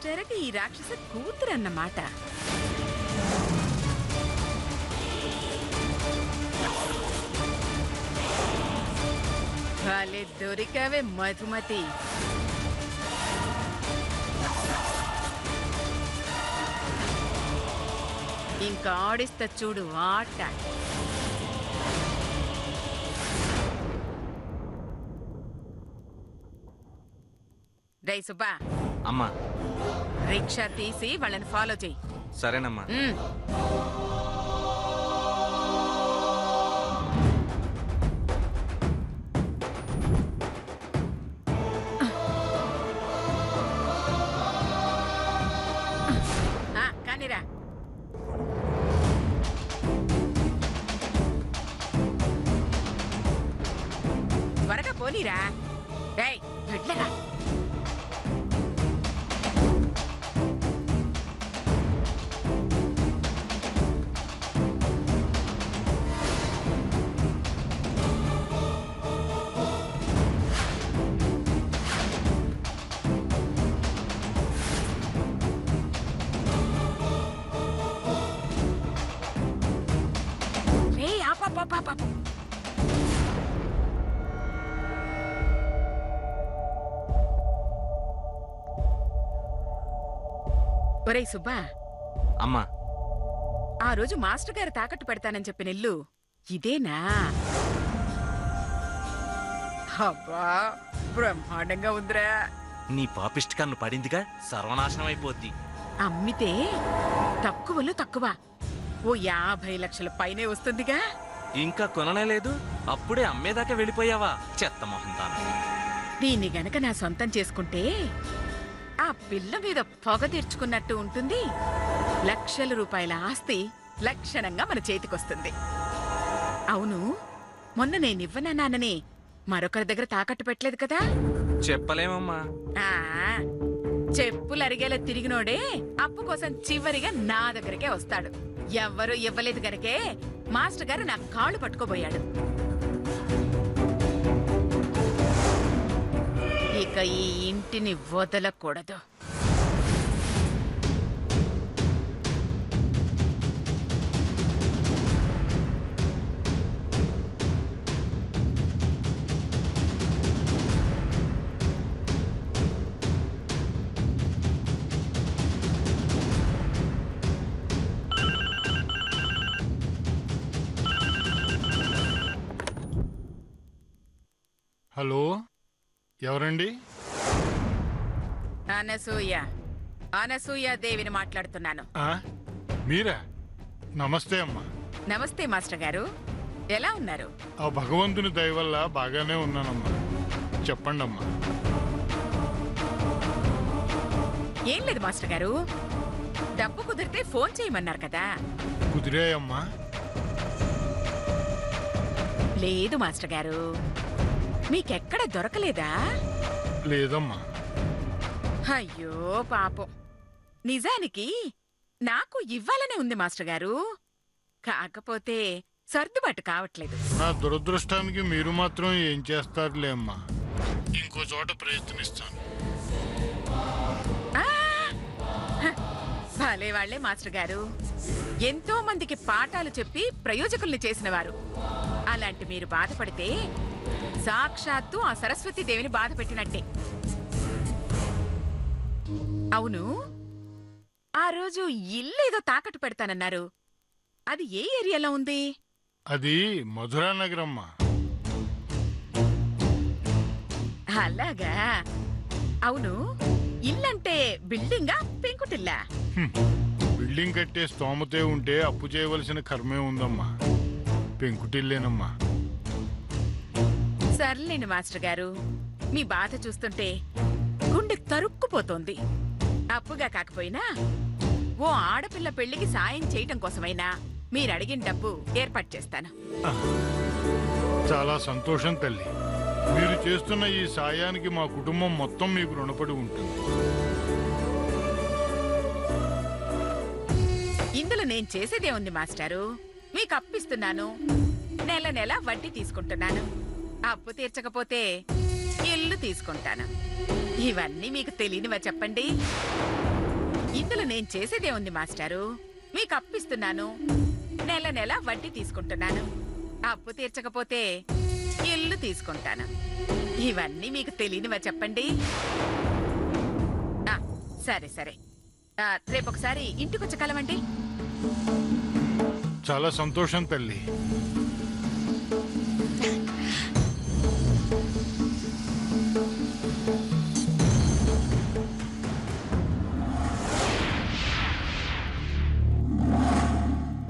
మాస్టర్కి ఈ రాక్షస కూతురన్నమాట. భలే దొరికావే మధుమతి. ఇంకా ఆడిస్తా చూడు ఆట. రే సుబ్బా, అమ్మా రిక్షా తీసి వాళ్ళని ఫాలో చెయ్యి. సరేనమ్మా. కానీరా. త్వరగా పోనీరా. రేయ్ వెళ్ళరా. ఒరేయ్ సుబ్బా, అమ్మా ఆ రోజు మాస్టర్ గారు తాకట్టు పెడతానని చెప్పిన ఇల్లు ఇదేనా? అబ్బా బ్రహ్మాండంగా ఉందిరా. నీ పాపిష్టి కన్ను పడిందిగా, సర్వనాశనం అయిపోద్ది. అమ్మితే తక్కువలో తక్కువ ఓ 50 లక్షల పైనే వస్తుందిగా. ఇంకా కొనలేదు, అప్పుడే అమ్మేదాకా వెళ్ళిపోయావా చెత్త మొహంతాను. దీన్ని గనక నా సొంతం చేసుకుంటే ఆ పిల్ల మీద పొగ తీర్చుకున్నట్టు ఉంటుంది. లక్షల రూపాయల ఆస్తి లక్షణంగా మన చేతికొస్తుంది. అవును, మొన్న నేనివ్వనన్నానని మరొకరి దగ్గర తాకట్టు పెట్టలేదు కదా? చెప్పలేమమ్మా. చెప్పులు అరిగేలా తిరిగినోడే అప్పు కోసం చివరిగా నా దగ్గరకే వస్తాడు. ఎవ్వరూ ఇవ్వలేదు గనకే మాస్టర్ గారు నా కాళ్ళు పట్టుకోబోయాడు. ఇక ఈ ఇంటిని వదలకూడదు. హలో, ఎవరండి? అనసూయ దేవిని మాట్లాడుతున్నాను. మీరా? నమస్తే అమ్మా. నమస్తే మాస్టర్ గారు, ఎలా ఉన్నారు? ఆ భగవంతుని దయ వల్ల బాగానే ఉన్నానమ్మా. చెప్పండి అమ్మా. ఏం లేదు మాస్టర్ గారు, డబ్బు కుదిరితే ఫోన్ చేయమన్నారు కదా. కుదిరాయమ్మా? లేదు మాస్టర్ గారు, మీకెక్కడ దొరకలేదా? లేదమ్మా. అయ్యో పాపం, నిజానికి నాకు ఇవ్వాలనే ఉంది మాస్టర్ గారు, కాకపోతే సర్దుబాటు కావట్లేదు. నా దురదృష్టానికి మీరు మాత్రం ఏం చేస్తారులే అమ్మా. ఇంకో చోట ప్రయత్నిస్తాను. భలే వాళ్లే మాస్టర్ గారు, ఎంతో మందికి పాఠాలు చెప్పి ప్రయోజకుల్ని చేసిన వారు. అలాంటి మీరు బాధపడితే సాక్షాత్తు ఆ సరస్వతి దేవిని బాధ పెట్టినట్టే. అవును, ఆ రోజు ఇల్లేదో తాకట్టు పెడతానన్నారు, అది ఏ ఏరియాలో ఉంది? అది మధురా నగరమ్మా. అలాగా. అవును, ఇల్లంటే బిల్డింగా పెంకుటిల్లా? బిల్డింగ్ కట్టే స్తోమతే ఉంటే అప్పు చేయవలసిన కర్మే ఉందమ్మా. పెంకుటిల్లేనమ్మా. సర్లేండి మాస్టర్ గారు, మీ బాధ చూస్తుంటే గుండె తరుక్కుపోతోంది. అప్పుగా కాకపోయినా ఓ ఆడపిల్ల పెళ్లికి సాయం చేయటం కోసమైనా మీరు అడిగిన డబ్బు ఏర్పాటు చేస్తాను. చాలా సంతోషం తల్లి. మీరు చేస్తున్న ఈ సాయానికి మా కుటుంబం మొత్తం మీకు రుణపడి ఉంటుంది. ఇందులో నేను చేసేదే ఉంది మాస్టారు. మీకు అప్పిస్తున్నాను, నెల నెల వడ్డీ తీసుకుంటున్నాను. అప్పు తీర్చకపోతే ఇల్లు తీసుకుంటాను. ఇవన్నీ మీకు తెలియనివా చెప్పండి? ఇందులో నేను చేసేదే ఉంది మాస్టారు. మీకు అప్పిస్తున్నాను, నెల నెల వడ్డీ తీసుకుంటున్నాను. అప్పు తీర్చకపోతే ఇల్లు తీసుకుంటాను. ఇవన్నీ మీకు తెలియనివా చెప్పండి? సరే సరే, రేపు ఒకసారి ఇంటికొచ్చి కలవండి. చాలా సంతోషం తల్లి.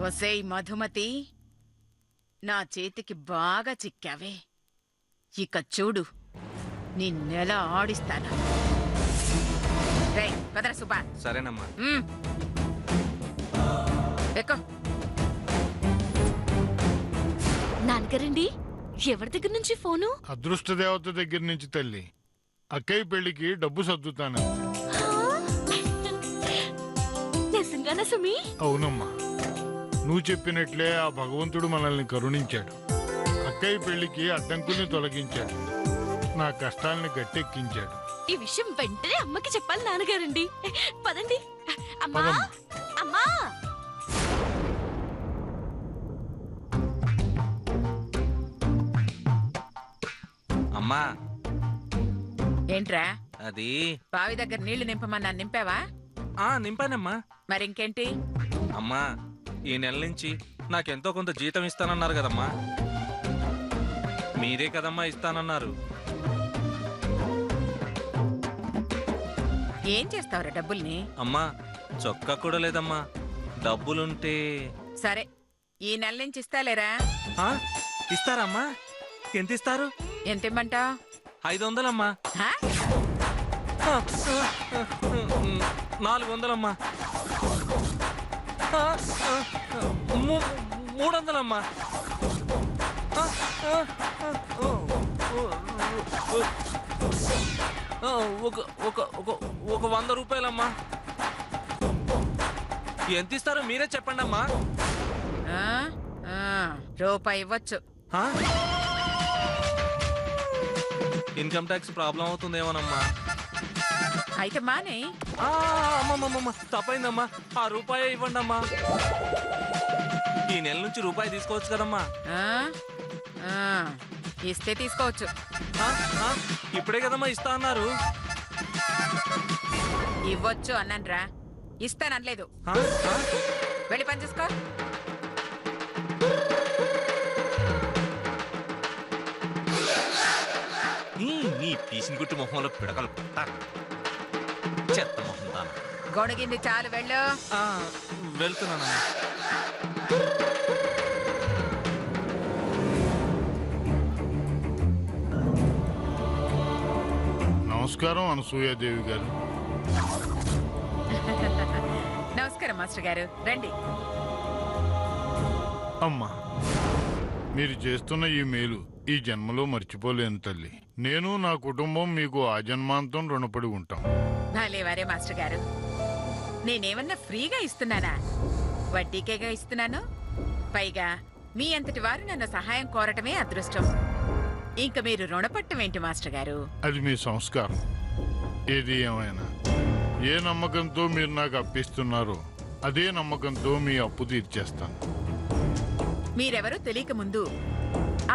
ఒసేయ్ మధుమతి, నా చేతికి బాగా చిక్కావే. ఇక చూడు, నిన్నెలా ఆడిస్తాను. రేయ్ పదరా సుబ్బా. సరేనమ్మా. ఎక్కు. నాన్నగారండి, ఎవరి దగ్గర నుంచి ఫోను? అదృష్ట దేవత దగ్గర నుంచి తల్లి. అక్కయ్య పెళ్లికి డబ్బు సర్దుతాను. నిజంగానా సుమి? అవునమ్మా, నువ్వు చెప్పినట్లే ఆ భగవంతుడు మనల్ని కరుణించాడు. అక్కయ్య పెళ్లికి అడ్డంకుల్ని తొలగించాడు, నా కష్టాల్ని గట్టెక్కించాడు. ఈ విషయం వెంటనే అమ్మకి చెప్పాలి నాన్నగారండి. పదండి. అమ్మా, పదమ్మా. అమ్మా. అమ్మా, ఏంట్రా, అది బావి దగ్గర నీళ్లు నింపమన్నా నింపావా? నింపానమ్మా. మరింకేంటి? అమ్మా, ఈ నెల నుంచి నాకెంతో కొంత జీతం ఇస్తానన్నారు కదమ్మా. మీరే కదమ్మా ఇస్తానన్నారు. ఏం చేస్తావురా డబ్బుల్ని? అమ్మా, చొక్కా కూడా లేదమ్మా. డబ్బులుంటే సరే, ఈ నెల నుంచి ఇస్తాలేరా? ఇస్తారమ్మా? ఎంత ఇస్తారు? ఎంత ఇమ్మంటావు? 500 అమ్మా. 400 అమ్మా. 300 అమ్మా. ఒక 100 రూపాయలమ్మా. ఎంత ఇస్తారో మీరే చెప్పండి అమ్మా. రూపాయి ఇవ్వచ్చు. ఇన్కమ్ ట్యాక్స్ ప్రాబ్లం అవుతుందేమోనమ్మా. అయితే మానే. అమ్మమ్మమ్మ, తప్పైందమ్మా. ఆ రూపాయే ఇవ్వండి అమ్మా. ఈ నెల నుంచి రూపాయి తీసుకోవచ్చు కదమ్మా. ఇస్తే తీసుకోవచ్చు. ఇప్పుడే కదమ్మా ఇస్తా అన్నారు. ఇవ్వచ్చు అన్నాన్రా, ఇస్తానలేదు. వెళ్ళి పని చేసుకో. నీ పీసిన గుట్టు మొహంలో పిడకలు చెత్త మొహం తాను. గొణగింది చాలు, వెళ్ళు. వెళ్తున్నానమ్మా. నమస్కారం అనసూయాదేవి గారు. నమస్కారం మాస్టర్ గారు, రండి. అమ్మా, మీరు చేస్తున్న ఈ మేలు ఈ జన్మలో మర్చిపోలేను తల్లి. నేను నా కుటుంబం మీకు ఆజన్మాంతం రుణపడి ఉంటాం. నాలేవారే మాస్టర్ గారు, నేనేమన్నా ఫ్రీగా ఇస్తున్నానా? వడ్డీకేగా ఇస్తున్నాను. పైగా మీ అంతటి వారు నన్ను సహాయం కోరటమే అదృష్టం. ఇంక మీరు రుణపట్టం ఏంటి మాస్టర్ గారు? అది మీ సంస్కారం. ఏది ఏమైనా ఏ నమ్మకంతో మీరు నాకు అప్పిస్తున్నారో అదే నమ్మకంతో మీ అప్పు తీర్చేస్తాను. మీరెవరో తెలియక ముందు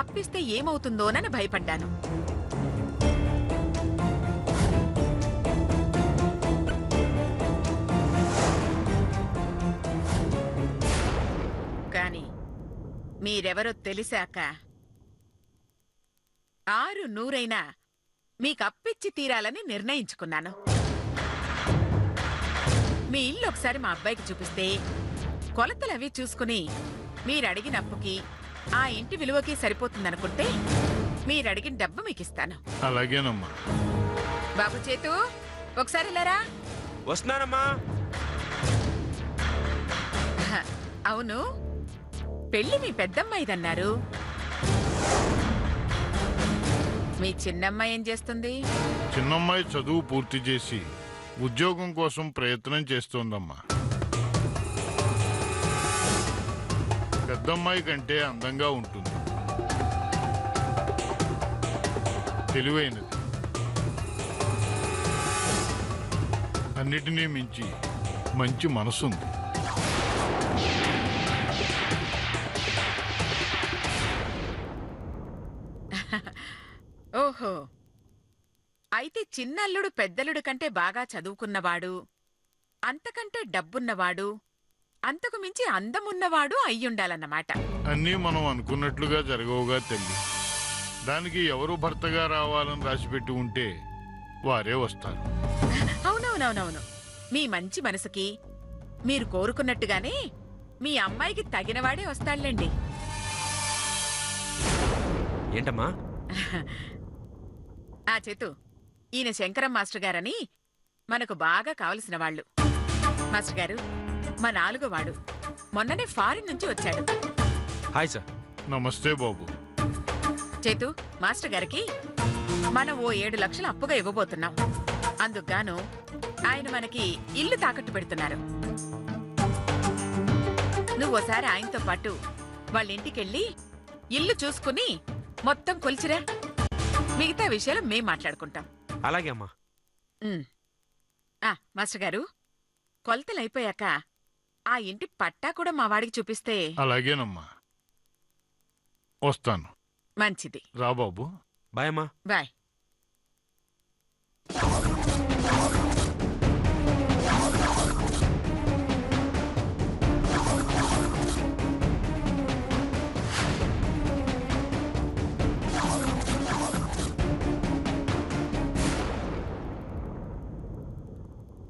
అప్పిస్తే ఏమవుతుందోనని భయపడ్డాను. కాని మీరెవరో తెలిసాక 600 మీకు అప్పిచ్చి తీరాలని నిర్ణయించుకున్నాను. మీ ఇల్లు ఒకసారి మా అబ్బాయికి చూపిస్తే కొలతలవి చూసుకుని మీరడిగిన అప్పుకి ఆ ఇంటి విలువకి సరిపోతుందనుకుంటే మీరడిగిన డబ్బు మీకిస్తాను. అలాగేనమ్మా. బాబు చేతు, ఒకసారి లేరా. వస్తున్నానమ్మా. అవును, పెళ్లి మీ పెద్దమ్మాయిదన్నారు. మీ చిన్నమ్మాయి ఏం చేస్తుంది? చిన్నమ్మాయి చదువు పూర్తి చేసి ఉద్యోగం కోసం ప్రయత్నం చేస్తోందమ్మా. పెద్దమ్మాయి కంటే అందంగా ఉంటుంది, తెలివైనది, అన్నిటినీ మించి మంచి మనసుంది. ఓహో, అయితే చిన్నల్లుడు పెద్దల్లుడు కంటే బాగా చదువుకున్నవాడు, అంతకంటే డబ్బున్నవాడు, అంతకు మించి అందమున్నవాడు అయ్యుండాలన్నమాట. అన్నీ మనం అనుకున్నట్లుగా జరగవుగా తల్లి. దానికి ఎవరు భర్తగా రావాలని రాసిపెట్టి ఉంటే వారే వస్తారు. అవునవునవునవును, మీ మంచి మనసుకి మీరు కోరుకున్నట్టుగానే మీ అమ్మాయికి తగినవాడే వస్తాడులేండి. ఏంటమ్మా? ఆ చేతు, ఈయన శంకరం మాస్టర్ గారని మనకు బాగా కావలసిన వాళ్ళు. మాస్టర్ గారు మా 4వ వాడు, మొన్ననే ఫారిన్ నుంచి వచ్చాడు. Hi sir. నమస్తే బాబు. చేతు, మాస్టర్ గారికి మనం ఓ 7 లక్షలు అప్పుగా ఇవ్వబోతున్నాం. అందుకుగాను ఆయన మనకి ఇల్లు తాకట్టు పెడుతున్నారు. నువ్వోసారి ఆయనతో పాటు వాళ్ళ ఇంటికెళ్ళి ఇల్లు చూసుకుని మొత్తం కొలిచిరా. మిగతా విషయాలు మేం మాట్లాడుకుంటాం. అలాగే అమ్మా. ఉమ్. మాస్టర్ గారు, కొలతలైపోయాక ఆ ఇంటి పట్టా కూడా మా వాడికి చూపిస్తే. అలాగేనమ్మా, వస్తాను. మంచిది. రా బాబు. బాయ్ అమ్మా. బాయ్.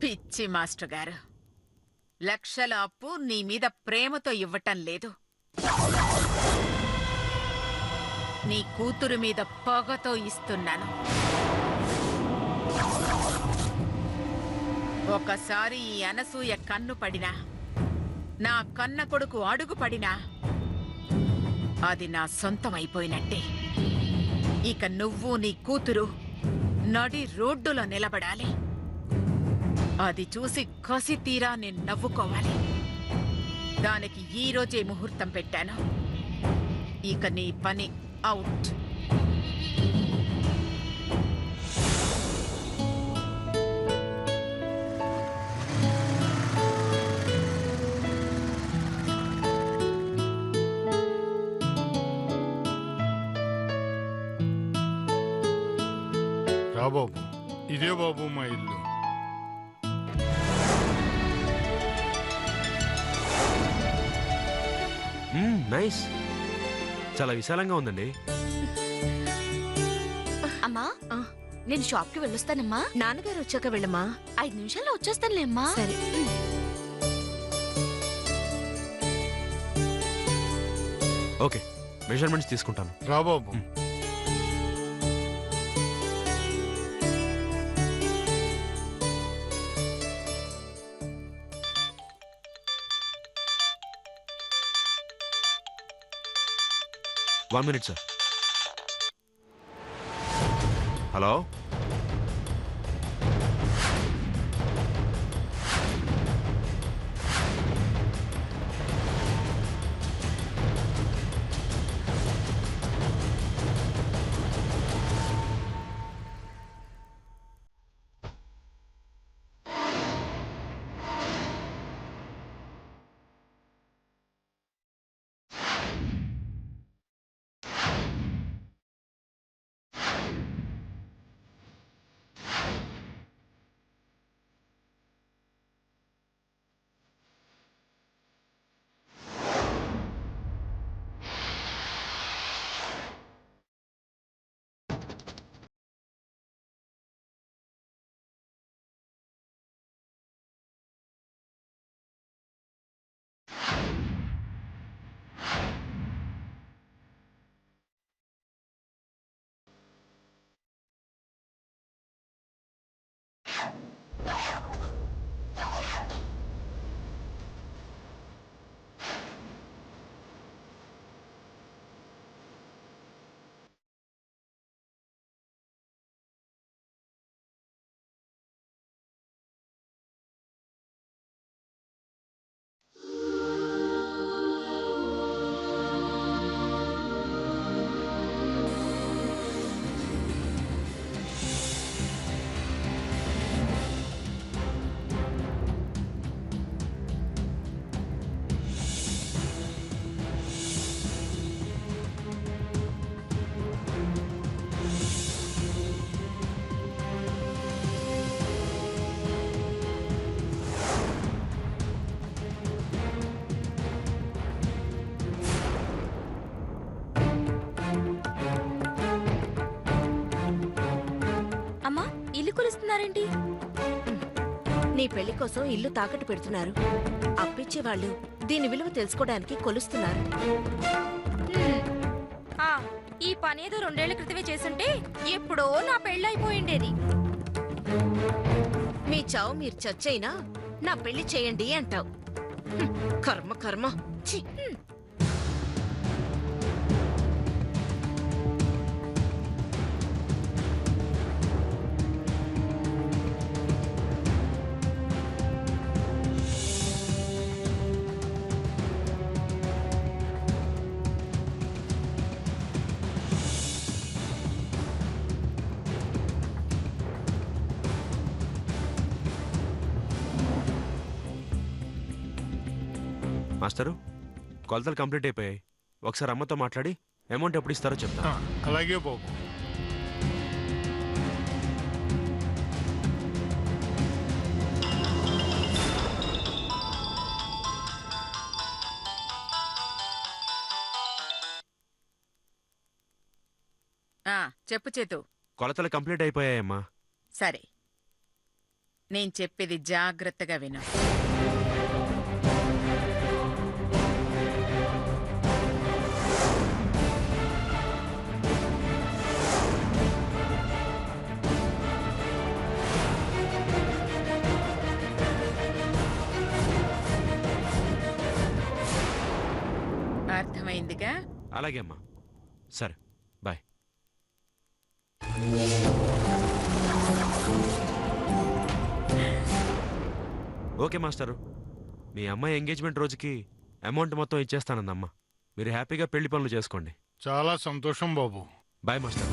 పిచ్చి మాస్టర్ గారు, లక్షల అప్పు నీ మీద ప్రేమతో ఇవ్వటం లేదు, నీ కూతురు మీద పొగతో ఇస్తున్నాను. ఒకసారి ఈ అనసూయ కన్ను పడినా, నా కన్న కొడుకు అడుగు పడినా అది నా సొంతం అయిపోయినట్టే. ఇక నువ్వు నీ కూతురు నడి రోడ్డులో నిలబడాలి. అది చూసి కసి తీరా నేను నవ్వుకోవాలి. దానికి ఈ రోజే ముహూర్తం పెట్టాను. ఇక నీ పని అవుట్. రా బాబు. ఇదే బాబు మా ఇల్లు. నైస్. చాలా విశాలంగా ఉందండి. అమ్మా, నేను షాప్ కి వెళ్ళొస్తానమ్మా. నాన్నగారు వచ్చాక వెళ్ళమ్మా. 5 నిమిషాల్లో వచ్చేస్తానులే అమ్మా. సరే. ఓకే, మెజర్మెంట్స్ తీసుకుంటాను. రా బాబు. 1 minute, sir. హలో. కొలుస్తున్నారేంటి? నీ పెళ్లి కోసం ఇల్లు తాకట్టు పెడుతున్నారు. అప్పిచ్చే వాళ్ళు దీని విలువ తెలుసుకోవడానికి కొలుస్తున్నారు. ఆ, ఈ పనేదో 2 ఏళ్ల క్రితమే చేసుంటే ఎప్పుడో నా పెళ్ళైపోయిండేది. మీ చావు మీరు చచ్చైనా నా పెళ్లి చేయండి అంటావు. కర్మ కర్మ. ఛీ! మాస్టరు, కొలతలు కంప్లీట్ అయిపోయాయి. ఒకసారి అమ్మతో మాట్లాడి అమౌంట్ ఎప్పుడు ఇస్తారో చెప్తా. అలాగే బాబు. చెప్పు చేతు. కొలతలు కంప్లీట్ అయిపోయాయమ్మా. సరే, నేను చెప్పేది జాగ్రత్తగా విను. అర్థమైందిగా? అలాగే అమ్మా. సరే, బాయ్. ఓకే మాస్టరు, మీ అమ్మాయి ఎంగేజ్మెంట్ రోజుకి అమౌంట్ మొత్తం ఇచ్చేస్తానందమ్మా. మీరు హ్యాపీగా పెళ్లి పనులు చేసుకోండి. చాలా సంతోషం బాబు. Bye master.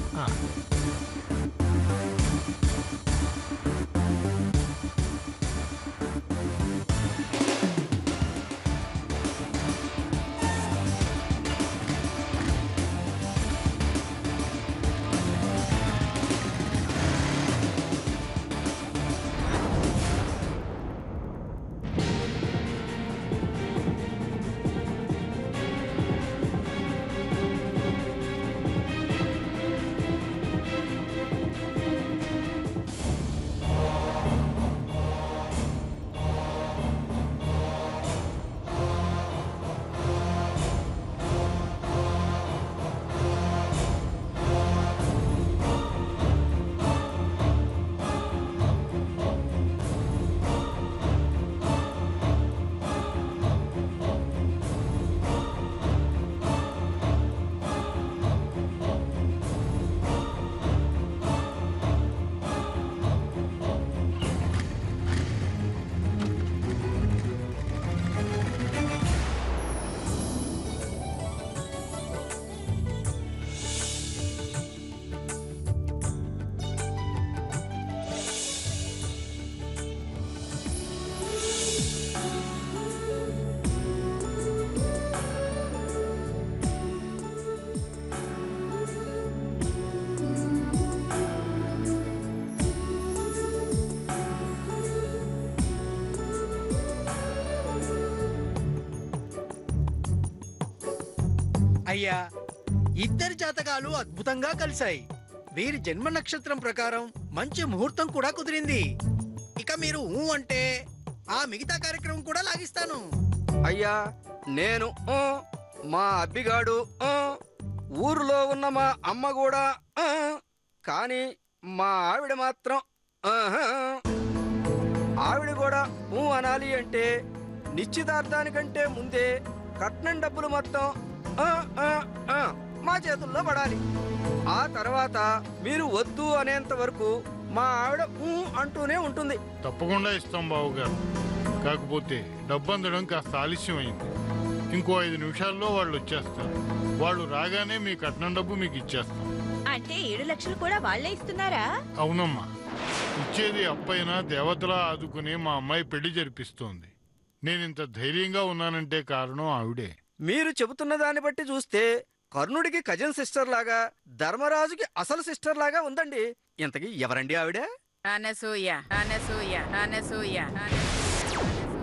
అయ్యా, ఇద్దరి జాతకాలు అద్భుతంగా కలిశాయి. వీరి జన్మ నక్షత్రం ప్రకారం మంచి ముహూర్తం కూడా కుదిరింది. ఇక మీరు అంటే ఆ మిగతా కార్యక్రమం కూడా లాగిస్తాను. అయ్యా, నేను మా అబ్బిగాడు ఊరిలో ఉన్న మా అమ్మ కూడా కానీ మా ఆవిడ మాత్రం ఆవిడ కూడా అనాలి అంటే నిశ్చితార్థానికంటే ముందే కట్నం డబ్బులు మొత్తం మా చేతుల్లో పడాలి. ఆ తర్వాత మీరు వద్దు అనేంత వరకు మా ఆవిడ అంటూనే ఉంటుంది. తప్పకుండా ఇస్తాం బాబు గారు. కాకపోతే డబ్బు అందడం కాస్త ఆలస్యం అయింది. ఇంకో 5 నిమిషాల్లో వాళ్ళు వచ్చేస్తారు. వాళ్ళు రాగానే మీ కట్నం డబ్బు మీకు ఇచ్చేస్తాం. అంటే 7 లక్షలు కూడా వాళ్ళే ఇస్తున్నారా? అవునమ్మా. ఇచ్చేది అప్పైనా దేవతలా ఆదుకుని మా అమ్మాయి పెళ్లి జరిపిస్తోంది. నేనింత ధైర్యంగా ఉన్నానంటే కారణం ఆవిడే. మీరు చెబుతున్న దాన్ని బట్టి చూస్తే కర్ణుడికి కజిన్ సిస్టర్ లాగా, ధర్మరాజుకి అసలు సిస్టర్ లాగా ఉందండి. ఇంతకీ ఎవరండి ఆవిడ? అనసూయ అనసూయ అనసూయ అనసూయ.